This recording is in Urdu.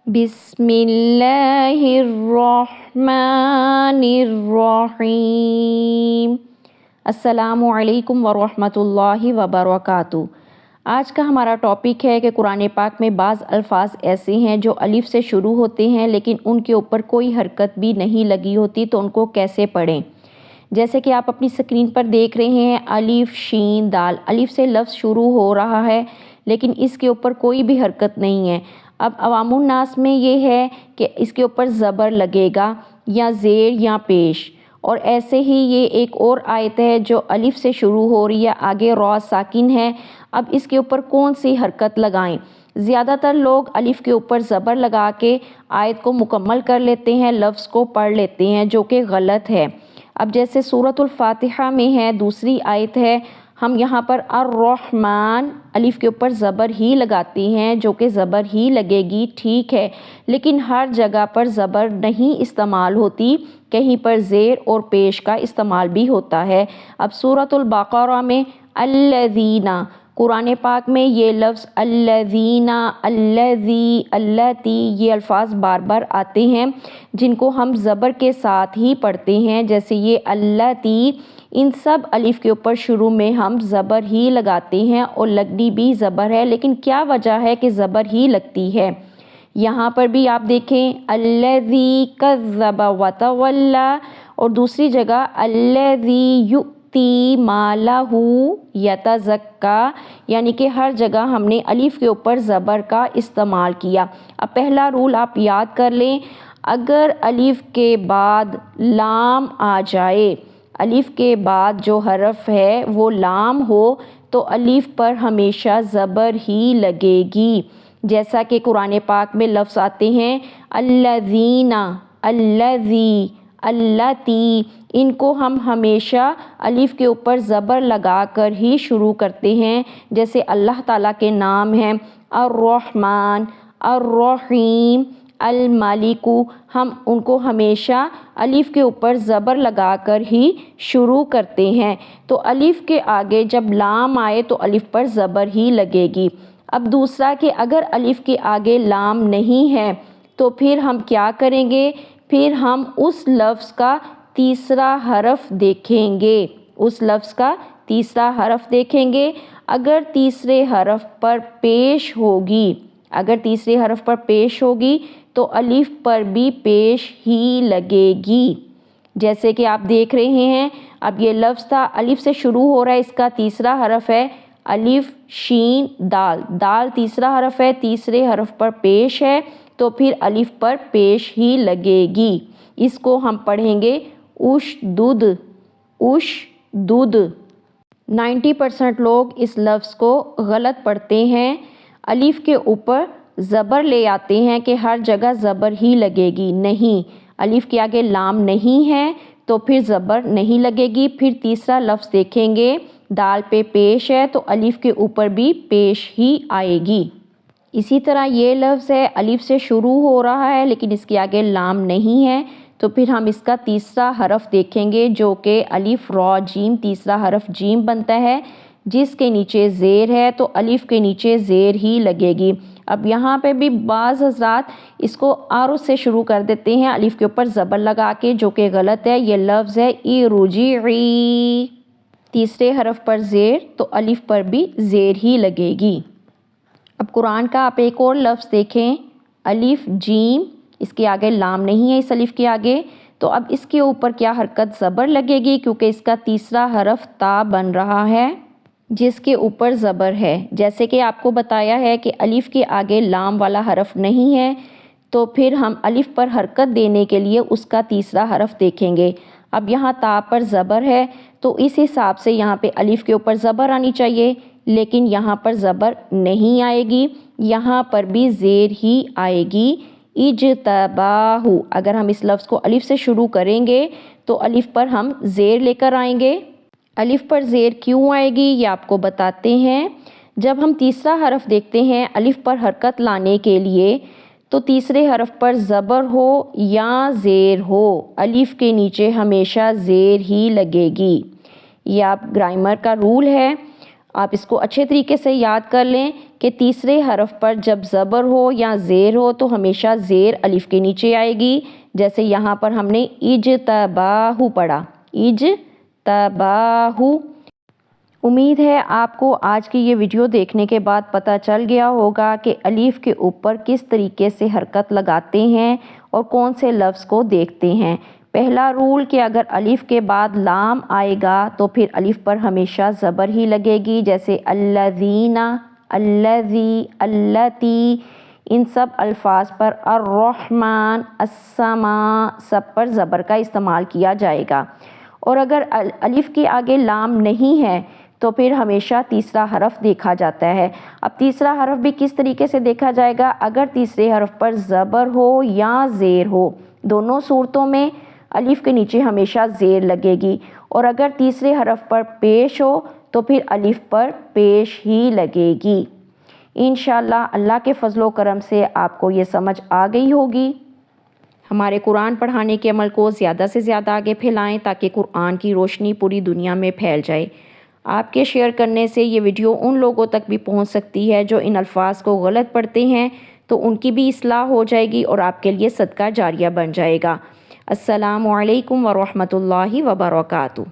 بسم اللہ الرحمن الرحیم۔ السلام علیکم ورحمۃ اللہ وبرکاتہ۔ آج کا ہمارا ٹاپک ہے کہ قرآن پاک میں بعض الفاظ ایسے ہیں جو الف سے شروع ہوتے ہیں لیکن ان کے اوپر کوئی حرکت بھی نہیں لگی ہوتی، تو ان کو کیسے پڑھیں۔ جیسے کہ آپ اپنی اسکرین پر دیکھ رہے ہیں الف شین دال، الف سے لفظ شروع ہو رہا ہے لیکن اس کے اوپر کوئی بھی حرکت نہیں ہے۔ اب عوام الناس میں یہ ہے کہ اس کے اوپر زبر لگے گا یا زیر یا پیش، اور ایسے ہی یہ ایک اور آیت ہے جو الف سے شروع ہو رہی ہے، آگے را ساکن ہے۔ اب اس کے اوپر کون سی حرکت لگائیں؟ زیادہ تر لوگ الف کے اوپر زبر لگا کے آیت کو مکمل کر لیتے ہیں، لفظ کو پڑھ لیتے ہیں، جو کہ غلط ہے۔ اب جیسے سورۃ الفاتحہ میں ہے، دوسری آیت ہے، ہم یہاں پر الرحمن الف کے اوپر زبر ہی لگاتے ہیں، جو کہ زبر ہی لگے گی، ٹھیک ہے، لیکن ہر جگہ پر زبر نہیں استعمال ہوتی، کہیں پر زیر اور پیش کا استعمال بھی ہوتا ہے۔ اب سورۃ البقرہ میں الذین، قرآن پاک میں یہ لفظ الذین، الذی، اللتی، یہ الفاظ بار بار آتے ہیں جن کو ہم زبر کے ساتھ ہی پڑھتے ہیں، جیسے یہ اللتی، ان سب الف کے اوپر شروع میں ہم زبر ہی لگاتے ہیں اور لگنی بھی زبر ہے، لیکن کیا وجہ ہے کہ زبر ہی لگتی ہے؟ یہاں پر بھی آپ دیکھیں الذی کذب وتولی، اور دوسری جگہ الذی یؤتی مالہ یتزکی، یعنی کہ ہر جگہ ہم نے الف کے اوپر زبر کا استعمال کیا۔ اب پہلا رول آپ یاد کر لیں، اگر الف کے بعد لام آ جائے، الف کے بعد جو حرف ہے وہ لام ہو تو الف پر ہمیشہ زبر ہی لگے گی، جیسا کہ قرآن پاک میں لفظ آتے ہیں الذین، الذی، اللتی، ان کو ہم ہمیشہ الف کے اوپر زبر لگا کر ہی شروع کرتے ہیں، جیسے اللہ تعالیٰ کے نام ہیں الرحمن، الرحیم، المالک، ہم ان کو ہمیشہ الف کے اوپر زبر لگا کر ہی شروع کرتے ہیں، تو الف کے آگے جب لام آئے تو الف پر زبر ہی لگے گی۔ اب دوسرا کہ اگر الف کے آگے لام نہیں ہے تو پھر ہم کیا کریں گے؟ پھر ہم اس لفظ کا تیسرا حرف دیکھیں گے، اس لفظ کا تیسرا حرف دیکھیں گے، اگر تیسرے حرف پر پیش ہوگی، اگر تیسرے حرف پر پیش ہوگی تو الف پر بھی پیش ہی لگے گی، جیسے کہ آپ دیکھ رہے ہیں۔ اب یہ لفظ تھا الف سے شروع ہو رہا ہے، اس کا تیسرا حرف ہے الف شین دال، دال تیسرا حرف ہے، تیسرے حرف پر پیش ہے تو پھر الف پر پیش ہی لگے گی، اس کو ہم پڑھیں گے اشدد، اشدد۔ 90% لوگ اس لفظ کو غلط پڑھتے ہیں، الف کے اوپر زبر لے آتے ہیں کہ ہر جگہ زبر ہی لگے گی، نہیں، الف کے آگے لام نہیں ہے تو پھر زبر نہیں لگے گی۔ پھر تیسرا لفظ دیکھیں گے، دال پہ پیش ہے تو الف کے اوپر بھی پیش ہی آئے گی۔ اسی طرح یہ لفظ ہے الف سے شروع ہو رہا ہے لیکن اس کے آگے لام نہیں ہے تو پھر ہم اس کا تیسرا حرف دیکھیں گے، جو کہ الف را جیم، تیسرا حرف جیم بنتا ہے، جس کے نیچے زیر ہے تو الف کے نیچے زیر ہی لگے گی۔ اب یہاں پہ بھی بعض حضرات اس کو آر سے شروع کر دیتے ہیں الف کے اوپر زبر لگا کے، جو کہ غلط ہے۔ یہ لفظ ہے ارجعی، تیسرے حرف پر زیر تو الف پر بھی زیر ہی لگے گی۔ اب قرآن کا آپ ایک اور لفظ دیکھیں الف جیم، اس کے آگے لام نہیں ہے، اس الف کے آگے، تو اب اس کے اوپر کیا حرکت؟ زبر لگے گی، کیونکہ اس کا تیسرا حرف تا بن رہا ہے جس کے اوپر زبر ہے۔ جیسے کہ آپ کو بتایا ہے کہ الف کے آگے لام والا حرف نہیں ہے تو پھر ہم الف پر حرکت دینے کے لیے اس کا تیسرا حرف دیکھیں گے۔ اب یہاں تا پر زبر ہے تو اس حساب سے یہاں پہ الف کے اوپر زبر آنی چاہیے، لیکن یہاں پر زبر نہیں آئے گی، یہاں پر بھی زیر ہی آئے گی۔ اجتباہ، اگر ہم اس لفظ کو الف سے شروع کریں گے تو الف پر ہم زیر لے کر آئیں گے۔ الف پر زیر کیوں آئے گی یہ آپ کو بتاتے ہیں۔ جب ہم تیسرا حرف دیکھتے ہیں الف پر حرکت لانے کے لیے تو تیسرے حرف پر زبر ہو یا زیر ہو، الف کے نیچے ہمیشہ زیر ہی لگے گی۔ یہ آپ گرامر کا رول ہے، آپ اس کو اچھے طریقے سے یاد کر لیں کہ تیسرے حرف پر جب زبر ہو یا زیر ہو تو ہمیشہ زیر الف کے نیچے آئے گی، جیسے یہاں پر ہم نے اجتباہ پڑھا، اجتباہ۔ امید ہے آپ کو آج کی یہ ویڈیو دیکھنے کے بعد پتہ چل گیا ہوگا کہ الف کے اوپر کس طریقے سے حرکت لگاتے ہیں اور کون سے لفظ کو دیکھتے ہیں۔ پہلا رول کہ اگر الف کے بعد لام آئے گا تو پھر الف پر ہمیشہ زبر ہی لگے گی، جیسے الذین، الذی، اللتی، ان سب الفاظ پر الرحمن، السماء، سب پر زبر کا استعمال کیا جائے گا۔ اور اگر الف کے آگے لام نہیں ہے تو پھر ہمیشہ تیسرا حرف دیکھا جاتا ہے۔ اب تیسرا حرف بھی کس طریقے سے دیکھا جائے گا؟ اگر تیسرے حرف پر زبر ہو یا زیر ہو، دونوں صورتوں میں الف کے نیچے ہمیشہ زیر لگے گی، اور اگر تیسرے حرف پر پیش ہو تو پھر الف پر پیش ہی لگے گی۔ انشاءاللہ اللہ کے فضل و کرم سے آپ کو یہ سمجھ آ گئی ہوگی۔ ہمارے قرآن پڑھانے کے عمل کو زیادہ سے زیادہ آگے پھیلائیں تاکہ قرآن کی روشنی پوری دنیا میں پھیل جائے۔ آپ کے شیئر کرنے سے یہ ویڈیو ان لوگوں تک بھی پہنچ سکتی ہے جو ان الفاظ کو غلط پڑھتے ہیں، تو ان کی بھی اصلاح ہو جائے گی اور آپ کے لیے صدقہ جاریہ بن جائے گا۔ السلام علیکم ورحمۃ اللہ وبرکاتہ۔